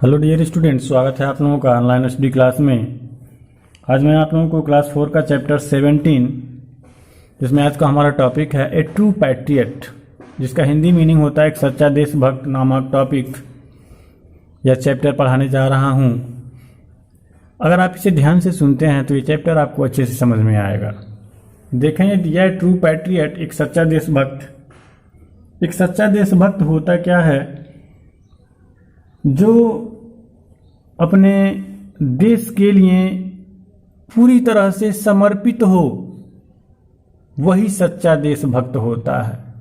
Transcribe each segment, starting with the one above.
Hello dear student, स्वागत है आप लोगों का ऑनलाइन स्टडी क्लास में। आज मैं आप लोगों को क्लास 4 का चैप्टर 17, जिसमें आज का हमारा टॉपिक है ए ट्रू पैट्रियट, जिसका हिंदी मीनिंग होता है एक सच्चा देशभक्त नामक टॉपिक या चैप्टर पढ़ाने जा रहा हूं। अगर आप इसे ध्यान से सुनते हैं तो ये चैप्टर आपको अच्छे से समझ में आएगा। देखें, यह ट्रू पैट्रियट एक सच्चा देशभक्त। एक सच्चा देशभक्त होता क्या है? जो अपने देश के लिए पूरी तरह से समर्पित हो, वही सच्चा देशभक्त होता है।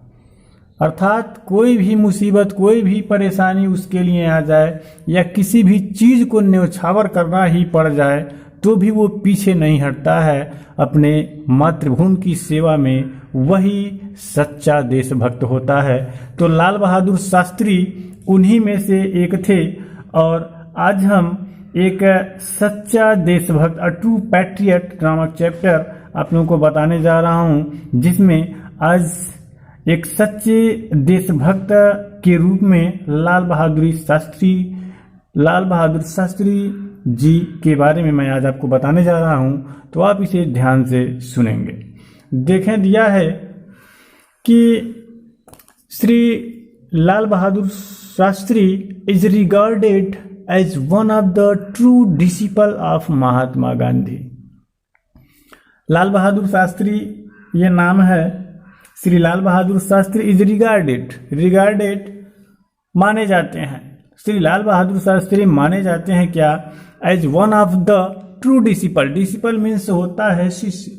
अर्थात कोई भी मुसीबत, कोई भी परेशानी उसके लिए आ जाए या किसी भी चीज को न्यौछावर करना ही पड़ जाए तो भी वो पीछे नहीं हटता है अपने मातृभूमि की सेवा में। वही सच्चा देशभक्त होता है। तो लाल बहादुर शास्त्री उन्हीं में से एक थे और आज हम एक सच्चा देशभक्त अ ट्रू पैट्रियट नामक चैप्टर आप लोगों को बताने जा रहा हूं, जिसमें आज एक सच्चे देशभक्त के रूप में लाल बहादुर शास्त्री जी के बारे में मैं आज आपको बताने जा रहा हूं। तो आप इसे ध्यान से सुनेंगे। देखें, दिया है कि Shri Lal Bahadur Shastri is regarded as one of the true disciple of Mahatma Gandhi. Lal Bahadur Shastri ये नाम है। श्री लाल बहादुर शास्त्री इज रिगार्डेड माने जाते हैं। श्री लाल बहादुर शास्त्री माने जाते हैं क्या? As one of the true disciple. Disciple means होता है शिष्य।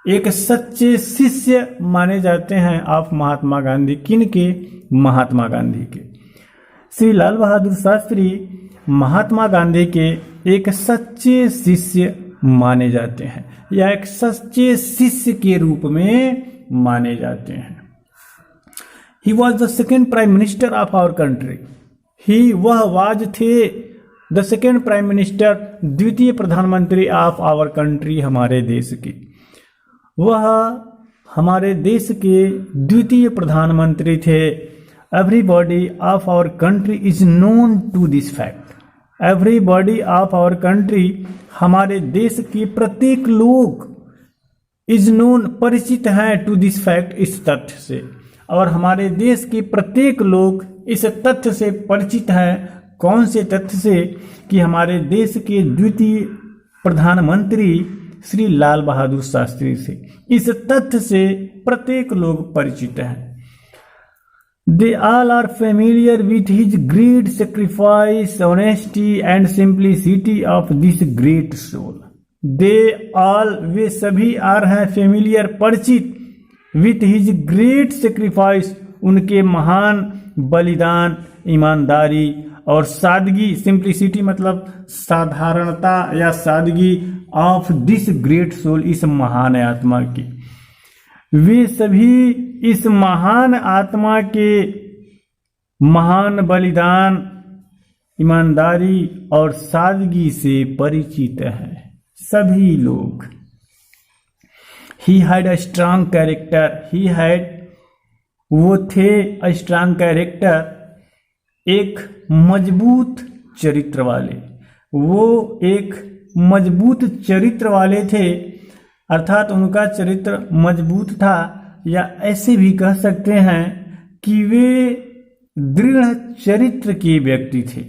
एक सच्चे शिष्य माने जाते हैं ऑफ महात्मा गांधी। किन के? महात्मा गांधी के। श्री लाल बहादुर शास्त्री महात्मा गांधी के एक सच्चे शिष्य माने जाते हैं या एक सच्चे शिष्य के रूप में माने जाते हैं। He was the second prime minister of our country. वह वाज थे द सेकेंड प्राइम मिनिस्टर, द्वितीय प्रधानमंत्री ऑफ आवर कंट्री, हमारे देश की। वह हमारे देश के द्वितीय प्रधानमंत्री थे। Everybody of our country is known to this fact. Everybody of our country, हमारे देश के प्रत्येक लोग, इज नोन, परिचित हैं, टू दिस फैक्ट, इस तथ्य से। और हमारे देश के प्रत्येक लोग इस तथ्य से परिचित हैं। कौन से तथ्य से? कि हमारे देश के द्वितीय प्रधानमंत्री श्री लाल बहादुर शास्त्री से। इस तथ्य से प्रत्येक लोग परिचित हैं। They all are familiar with his great sacrifice, honesty and simplicity of this great soul. They all, वे सभी are हैं familiar, परिचित, with his great sacrifice, उनके महान बलिदान, ईमानदारी और सादगी। सिंप्लिसिटी मतलब साधारणता या सादगी, ऑफ दिस ग्रेट सोल, इस महान आत्मा की। वे सभी इस महान आत्मा के महान बलिदान, ईमानदारी और सादगी से परिचित हैं सभी लोग। He had a strong character. वो थे अ स्ट्रांग कैरेक्टर, एक मजबूत चरित्र वाले। वो एक मजबूत चरित्र वाले थे, अर्थात उनका चरित्र मजबूत था, या ऐसे भी कह सकते हैं कि वे दृढ़ चरित्र के व्यक्ति थे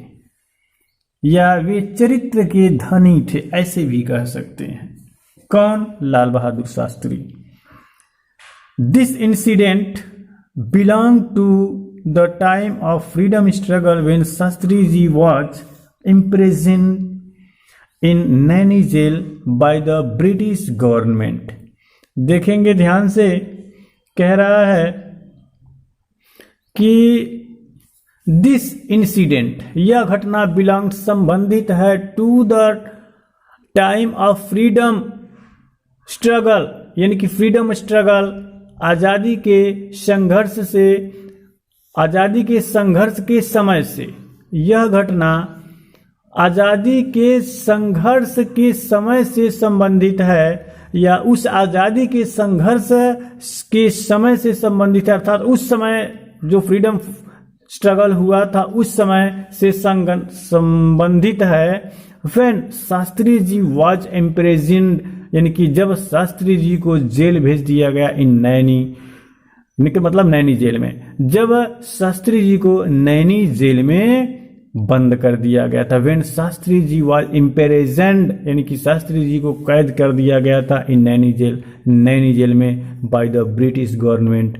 या वे चरित्र के धनी थे, ऐसे भी कह सकते हैं। कौन? Lal Bahadur Shastri. This incident belong to the time of freedom struggle when Shastri ji was imprisoned in Naini jail by the British government. देखेंगे ध्यान से, कह रहा है कि दिस इंसिडेंट, यह घटना, बिलोंग, संबंधित है, to the time of freedom struggle, यानी कि फ्रीडम स्ट्रगल, आजादी के संघर्ष से, आजादी के संघर्ष के समय से। यह घटना आजादी के संघर्ष के समय से संबंधित है या उस आजादी के संघर्ष के समय से संबंधित है, अर्थात उस समय जो फ्रीडम स्ट्रगल हुआ था उस समय से संबंधित है। When Shastri ji was imprisoned, यानी कि जब शास्त्री जी को जेल भेज दिया गया इन नैनी, मतलब नैनी जेल में, जब शास्त्री जी को नैनी जेल में बंद कर दिया गया था। When Shastri ji was imprisoned, यानी कि शास्त्री जी को कैद कर दिया गया था इन नैनी जेल में बाय द ब्रिटिश गवर्नमेंट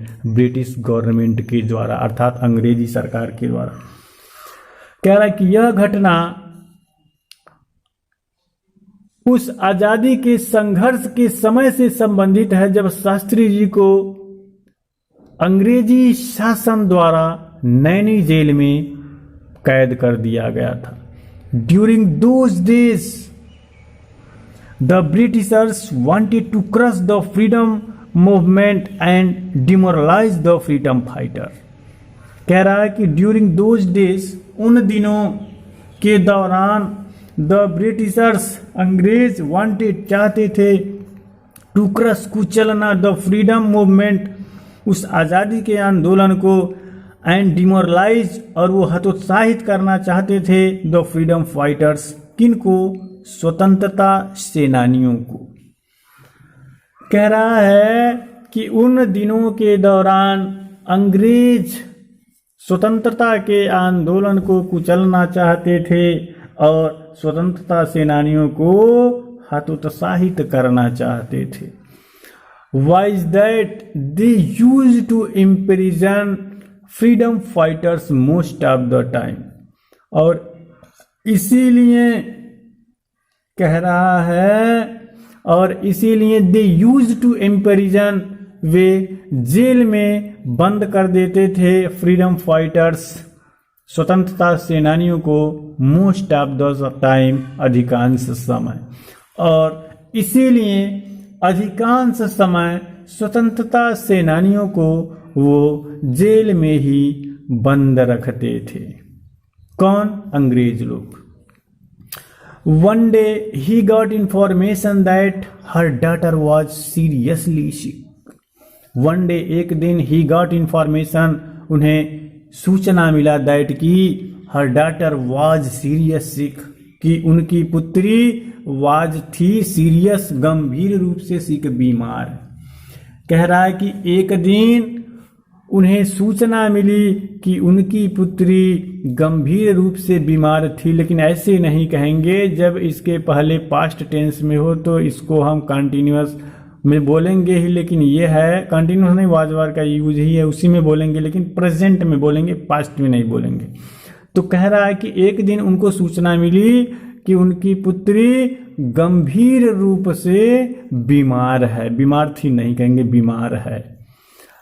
के द्वारा, अर्थात अंग्रेजी सरकार के द्वारा। कह रहा है कि यह घटना उस आजादी के संघर्ष के समय से संबंधित है जब शास्त्री जी को अंग्रेजी शासन द्वारा नैनी जेल में कैद कर दिया गया था। During those days the britishers wanted to crush the freedom movement and demoralise the freedom fighter. कह रहा है कि ड्यूरिंग दोज डेज, उन दिनों के दौरान, द ब्रिटिशर्स, अंग्रेज, वांटेड, चाहते थे, टू क्रश, कुचलना, द फ्रीडम मूवमेंट, उस आज़ादी के आंदोलन को, एंड डिमोरलाइज, और वो हतोत्साहित करना चाहते थे, द फ्रीडम फाइटर्स, किनको? स्वतंत्रता सेनानियों को। कह रहा है कि उन दिनों के दौरान अंग्रेज स्वतंत्रता के आंदोलन को कुचलना चाहते थे और स्वतंत्रता सेनानियों को हतोत्साहित करना चाहते थे। Why is that? They used to imprison freedom fighters most of the time. और इसीलिए कह रहा है, और इसीलिए they used to imprison, वे जेल में बंद कर देते थे फ्रीडम फाइटर्स, स्वतंत्रता सेनानियों को, मोस्ट ऑफ द टाइम, अधिकांश समय, और इसीलिए अधिकांश समय स्वतंत्रता सेनानियों को वो जेल में ही बंद रखते थे। कौन? अंग्रेज लोग। One day he got information that her daughter was seriously sick. One day, एक दिन, ही गॉट इंफॉर्मेशन, उन्हें सूचना मिला, दैट की हर डॉटर वाज सीरियस सिक, कि उनकी पुत्री वाज थी सीरियस, गंभीर रूप से सिक, बीमार। कह रहा है कि एक दिन उन्हें सूचना मिली कि उनकी पुत्री गंभीर रूप से बीमार थी, लेकिन ऐसे नहीं कहेंगे, जब इसके पहले पास्ट टेंस में हो तो इसको हम कंटिन्यूअस में बोलेंगे ही, लेकिन ये है कंटिन्यूअस नहीं, वाजवार का यूज ही है, उसी में बोलेंगे, लेकिन प्रेजेंट में बोलेंगे, पास्ट में नहीं बोलेंगे। तो कह रहा है कि एक दिन उनको सूचना मिली कि उनकी पुत्री गंभीर रूप से बीमार है, बीमार थी नहीं कहेंगे, बीमार है।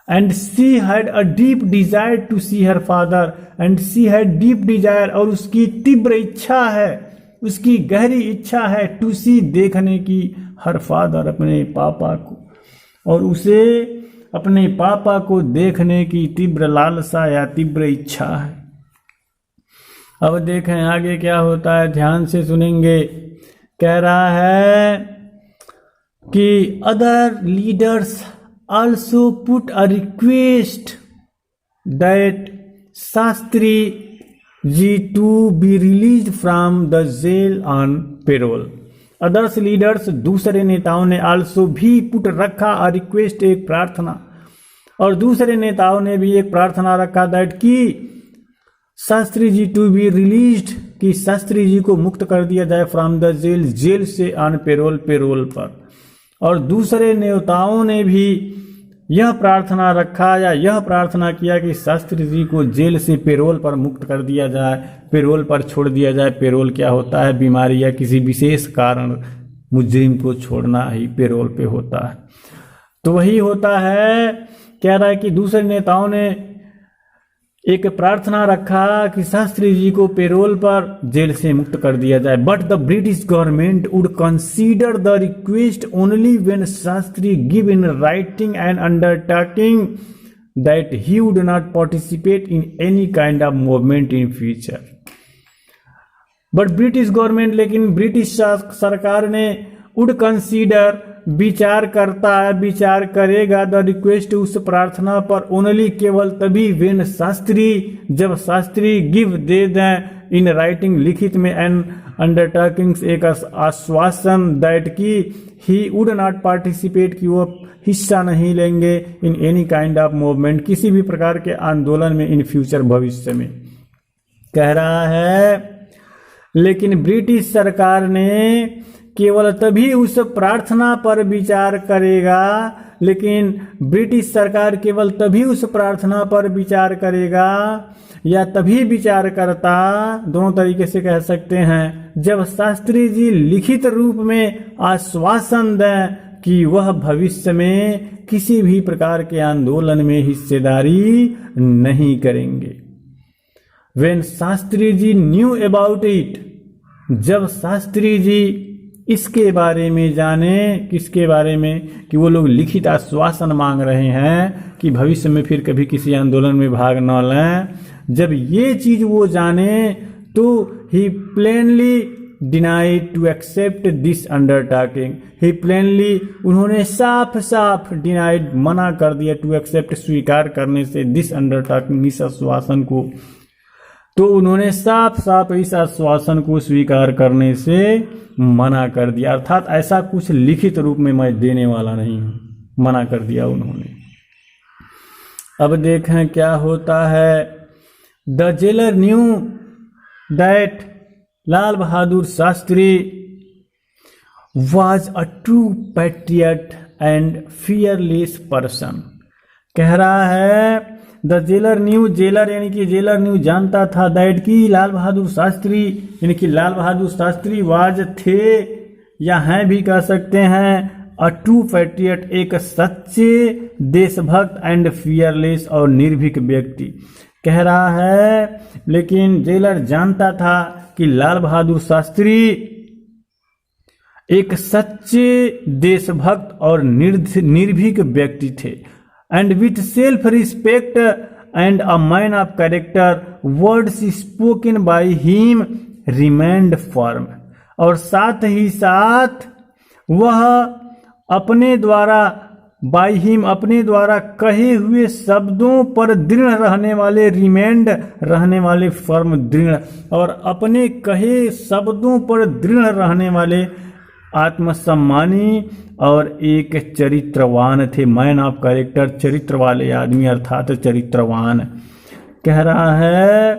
And she had a deep desire to see her father, and she had deep desire, और उसकी तीव्र इच्छा है, उसकी गहरी इच्छा है, टू सी, देखने की, हर फादर, अपने पापा को, और उसे अपने पापा को देखने की तीव्र लालसा या तीव्र इच्छा है। अब देखें आगे क्या होता है, ध्यान से सुनेंगे। कह रहा है कि other leaders also put a request that Shastri ji to be release from the jail on parole. Others leaders, दूसरे नेताओं ने, आल्सो भी, पुट रखा, अ रिक्वेस्ट, एक प्रार्थना, और दूसरे नेताओं ने भी एक प्रार्थना रखा, दैट की Shastri ji to be released, कि शास्त्री जी को मुक्त कर दिया जाए, फ्रॉम द जेल, जेल से, ऑन पेरोल, पेरोल पर। और दूसरे नेताओं ने भी यह प्रार्थना रखा या यह प्रार्थना किया कि शास्त्री जी को जेल से पेरोल पर मुक्त कर दिया जाए, पेरोल पर छोड़ दिया जाए। पेरोल क्या होता है? बीमारी या किसी विशेष कारण मुजरिम को छोड़ना ही पेरोल पे होता है। तो वही होता है, कह रहा है कि दूसरे नेताओं ने एक प्रार्थना रखा कि शास्त्री जी को पेरोल पर जेल से मुक्त कर दिया जाए। But the British government would consider the request only when Shastri give in writing and undertaking that he would not participate in any kind of movement in future. But British government, लेकिन British सरकार ने would consider विचार करता है, विचार करेगा the request उस प्रार्थना पर ओनली केवल तभी व्हेन शास्त्री, जब शास्त्री गिव दे दें इन राइटिंग लिखित में एन अंडरटेकिंग्स एक आश्वासन दैट की ही वुड नॉट पार्टिसिपेट, कि वो हिस्सा नहीं लेंगे in any kind of movement, किसी भी प्रकार के आंदोलन में इन फ्यूचर, भविष्य में। कह रहा है लेकिन ब्रिटिश सरकार ने केवल तभी उस प्रार्थना पर विचार करेगा, लेकिन ब्रिटिश सरकार केवल तभी उस प्रार्थना पर विचार करेगा या तभी विचार करता, दोनों तरीके से कह सकते हैं, जब शास्त्री जी लिखित रूप में आश्वासन दें कि वह भविष्य में किसी भी प्रकार के आंदोलन में हिस्सेदारी नहीं करेंगे। When Shastri ji knew about it, जब शास्त्री जी इसके बारे में जाने, किसके बारे में, कि वो लोग लिखित आश्वासन मांग रहे हैं कि भविष्य में फिर कभी किसी आंदोलन में भाग न लें, जब ये चीज वो जाने तो he plainly denied to accept this undertaking, he plainly, उन्होंने साफ साफ डिनाइड, मना कर दिया, टू एक्सेप्ट, स्वीकार करने से, दिस अंडरटेकिंग, इस आश्वासन को, तो उन्होंने साफ साफ इस आश्वासन को स्वीकार करने से मना कर दिया, अर्थात ऐसा कुछ लिखित रूप में मैं देने वाला नहीं हूं, मना कर दिया उन्होंने। अब देखें क्या होता है। The jailer knew that Lal Bahadur Shastri was a true patriot and fearless person. कह रहा है द जेलर न्यू, जेलर यानी कि जेलर न्यू जानता था, दैट की लाल बहादुर शास्त्री, यानी कि लाल बहादुर शास्त्री वाज थे या हैं भी कह सकते हैं, अ ट्रू पैट्रियट, एक सच्चे देशभक्त एंड फियरलेस और निर्भीक व्यक्ति। कह रहा है लेकिन जेलर जानता था कि लाल बहादुर शास्त्री एक सच्चे देशभक्त और निर्भीक व्यक्ति थे, and with self-respect and a man of character, words spoken by him remained firm, और साथ ही साथ वह अपने द्वारा by him, अपने द्वारा कहे हुए शब्दों पर दृढ़ रहने वाले, remained रहने वाले, firm दृढ़, और अपने कहे शब्दों पर दृढ़ रहने वाले, आत्मसम्मानी और एक चरित्रवान थे, मैन ऑफ कैरेक्टर, चरित्र वाले आदमी अर्थात चरित्रवान। कह रहा है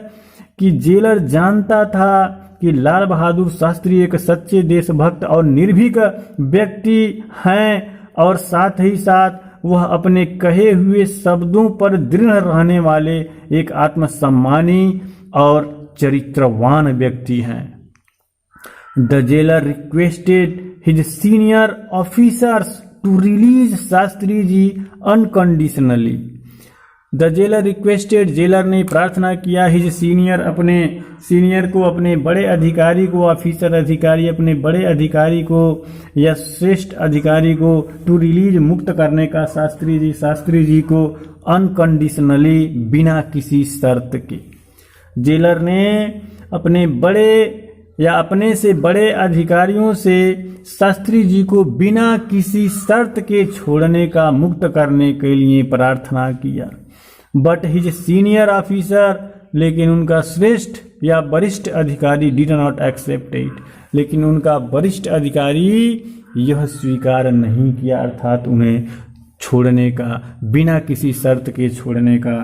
कि जेलर जानता था कि लाल बहादुर शास्त्री एक सच्चे देशभक्त और निर्भीक व्यक्ति हैं, और साथ ही साथ वह अपने कहे हुए शब्दों पर दृढ़ रहने वाले एक आत्मसम्मानी और चरित्रवान व्यक्ति हैं। The jailer requested his senior officers to release Shastri ji unconditionally. The jailer requested, jailer ने प्रार्थना किया, his senior, अपने सीनियर को, अपने बड़े अधिकारी को, ऑफिसर अधिकारी, अपने बड़े अधिकारी को या श्रेष्ठ अधिकारी को, टू रिलीज, मुक्त करने का, शास्त्री जी को अनकंडीशनली, बिना किसी शर्त के। जेलर ने अपने बड़े या अपने से बड़े अधिकारियों से शास्त्री जी को बिना किसी शर्त के छोड़ने का, मुक्त करने के लिए प्रार्थना किया। बट हिज सीनियर ऑफिसर, लेकिन उनका श्रेष्ठ या वरिष्ठ अधिकारी, डिड नॉट एक्सेप्ट इट, लेकिन उनका वरिष्ठ अधिकारी यह स्वीकार नहीं किया, अर्थात उन्हें छोड़ने का, बिना किसी शर्त के छोड़ने का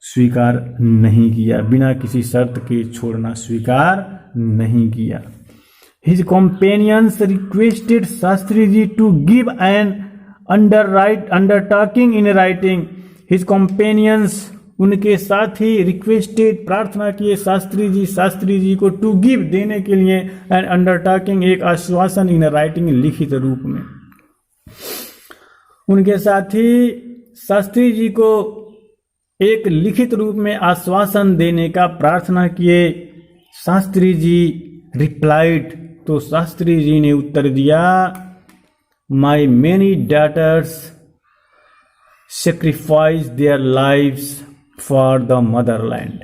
स्वीकार नहीं किया, बिना किसी शर्त के छोड़ना स्वीकार नहीं किया। His companions requested Shastri ji to give an undertaking in writing. His companions, उनके साथी, रिक्वेस्टेड, प्रार्थना किए शास्त्री जी को, टू गिव, देने के लिए, एन अंडरटेकिंग, एक आश्वासन, इन राइटिंग, लिखित रूप में। उनके साथी शास्त्री जी को एक लिखित रूप में आश्वासन देने का प्रार्थना किए। शास्त्री जी रिप्लाइड, तो शास्त्री जी ने उत्तर दिया, my many daughters sacrifice their lives for the motherland.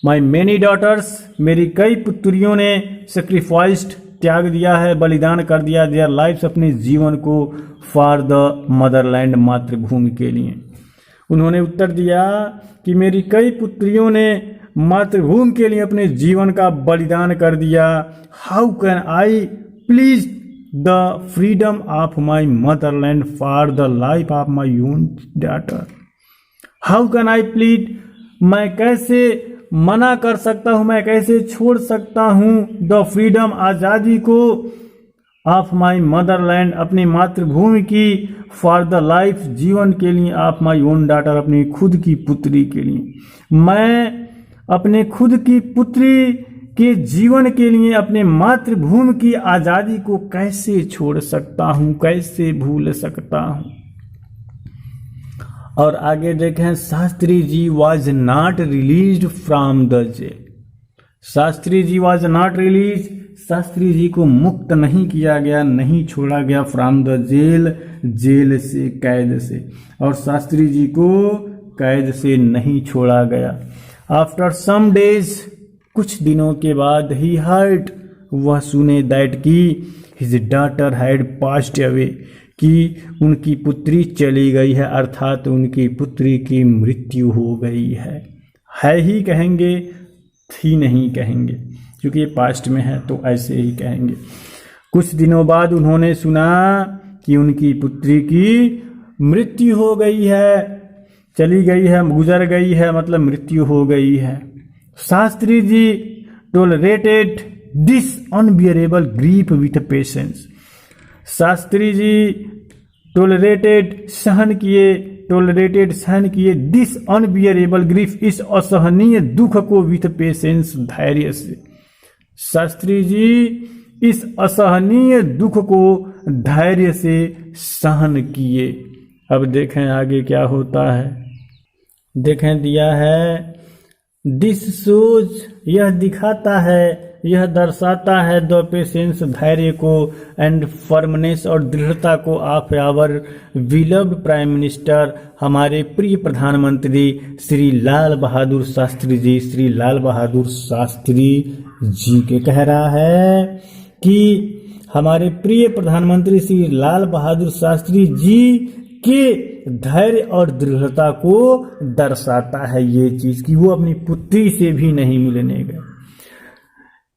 My many daughters, मेरी कई पुत्रियों ने सेक्रीफाइस्ड, त्याग दिया है, बलिदान कर दिया देयर लाइफ्स, अपने जीवन को फॉर द मदरलैंड, मातृभूमि के लिए। उन्होंने उत्तर दिया कि मेरी कई पुत्रियों ने मातृभूमि के लिए अपने जीवन का बलिदान कर दिया। How can I please the freedom of my Motherland for the life of my own daughter. How can I plead, मैं कैसे मना कर सकता हूं, मैं कैसे छोड़ सकता हूं द फ्रीडम, आज़ादी को, ऑफ माई मदरलैंड, अपनी मातृभूमि की, फॉर द लाइफ, जीवन के लिए, ऑफ माई ओन डॉटर, अपनी खुद की पुत्री के लिए। मैं अपने खुद की पुत्री के जीवन के लिए अपने मातृभूमि की आज़ादी को कैसे छोड़ सकता हूं, कैसे भूल सकता हूं। और आगे देखें, Shastri ji was not released from the jail. Shastri ji was not release, Shastri ji को मुक्त नहीं किया गया, नहीं छोड़ा गया, फ्रॉम द जेल, जेल से, कैद से। और शास्त्री जी को कैद से नहीं छोड़ा गया। आफ्टर सम डेज, कुछ दिनों के बाद, ही हर्ड, वह सुने, दैट की his daughter had passed away, कि उनकी पुत्री चली गई है, अर्थात उनकी पुत्री की मृत्यु हो गई है ही कहेंगे, थी नहीं कहेंगे, क्योंकि ये पास्ट में है तो ऐसे ही कहेंगे। कुछ दिनों बाद उन्होंने सुना कि उनकी पुत्री की मृत्यु हो गई है, चली गई है, गुजर गई है, मतलब मृत्यु हो गई है। Shastri ji tolerated this unbearable grief with patience. Shastri ji tolerated, सहन किए, टोलरेटेड, सहन किए, दिस अनबियरेबल ग्रीफ, इस असहनीय दुख को, विथ पेशेंस, धैर्य से। शास्त्री जी इस असहनीय दुख को धैर्य से सहन किए। अब देखें आगे क्या होता है। देखें दिया है, दिस शोज, यह दिखाता है, यह दर्शाता है, द पेशेंस, धैर्य को, एंड फर्मनेस, और दृढ़ता को, of our beloved prime minister, हमारे प्रिय प्रधानमंत्री श्री लाल बहादुर शास्त्री जी, श्री लाल बहादुर शास्त्री जी के कह रहा है कि हमारे प्रिय प्रधानमंत्री श्री लाल बहादुर शास्त्री जी के धैर्य और दृढ़ता को दर्शाता है ये चीज, कि वो अपनी पुत्री से भी नहीं मिलने गए।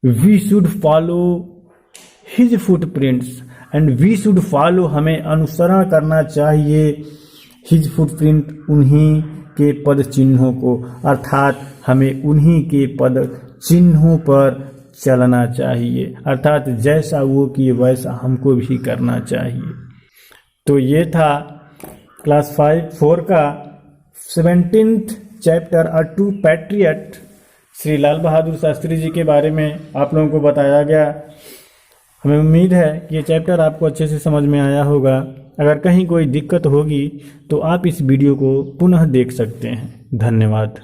We should follow his footprints, and we should follow, हमें अनुसरण करना चाहिए, हिज फुटप्रिंट, उन्हीं के पद चिन्हों को, अर्थात हमें उन्हीं के पद चिन्हों पर चलना चाहिए, अर्थात जैसा वो किए वैसा हमको भी करना चाहिए। तो ये था क्लास 4 का 17th chapter, a true patriot, Shri Lal Bahadur Shastri ji के बारे में आप लोगों को बताया गया। हमें उम्मीद है कि ये चैप्टर आपको अच्छे से समझ में आया होगा। अगर कहीं कोई दिक्कत होगी तो आप इस वीडियो को पुनः देख सकते हैं। धन्यवाद।